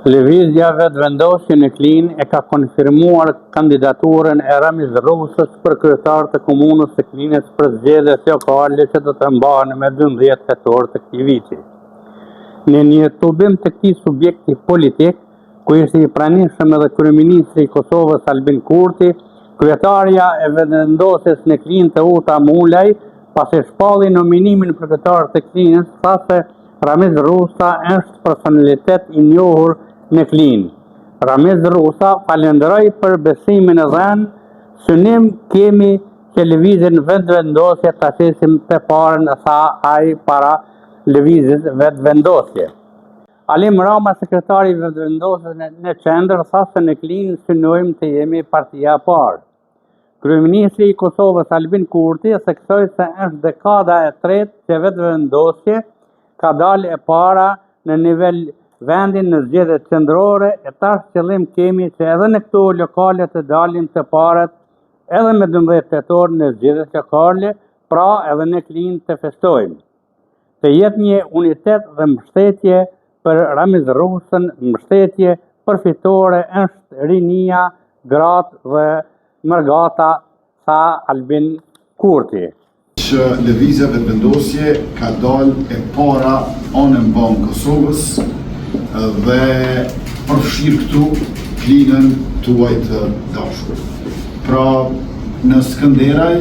Lëvizja vetëvendosje në Klinë e ka konfirmuar kandidaturën e Ramiz Rusës për kryetar të komunës së Klinës për zgjedhjet lokale që do të mbahen me 12 tetor të këtij viti. Në një hetuim të këtij subjekti politik, ku ishte i pranishëm edhe kryeministri i Kosovës Albin Kurti, kryetarja e vetëvendosjes në Klinë të Uta Mulaj, pasi shpalli nominimin për kryetar të Klinës, tha se Ramiz Rusa është personalitet i njohur në Klinë. Ramiz Rusa falenderoi për besimin e dhënë, synim kemi që lëvizjen vetëvendosje ta shesim të parën, tha ai para lëvizjes vetëvendosje. Alim Rama, sekretari i vetëvendosjes në qendër, tha se në Klinë synojmë të jemi partia e parë. Kryeministri i Kosovës Albin Kurti theksoi se është dekada e tretë që vetëvendosje ka dalë e para në nivel vendin në zgjedhjet qendrore, e tash qëllim kemi që edhe në këto lokale të dalim të parët edhe me 12 tetor në zgjedhjet lokale, pra edhe në Klinë të festojmë. Të jetë një unitet dhe mbështetje për Ramiz Rusën, mbështetje përfitore është rinia, gratë dhe mërgata, tha Albin Kurti. Që lëvizja vetëvendosje ka dalë e para anë mban Kosovës dhe përfshirë këtu Klinën tuaj të dashur. Pra në Skënderaj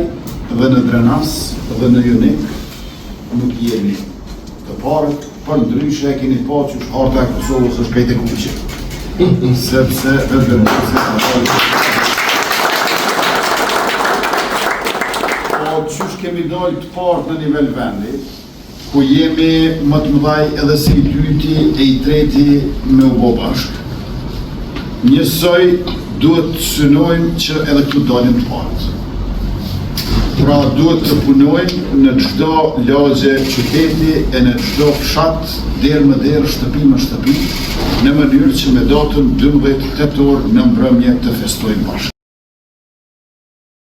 dhe në Drenas dhe në Jonik nuk jemi të parët, për ndryshe keni pa që harta e Kosovës është kajtë e kuqe. Sepse vetëvendosja ka dalë. Qysh kemi dalë të partë në nivel vendi, ku jemi më të mëdhaj edhe si i dyti e i treti me u bo bashkë. Njësoj duhet të synojmë që edhe këtu dalim të partë. Pra duhet të punojmë në çdo lagje qyteti e në çdo fshat, derë më derë, shtëpi më shtëpi, në mënyrë që me datën 12 tetor në mbrëmje të festojmë bashkë.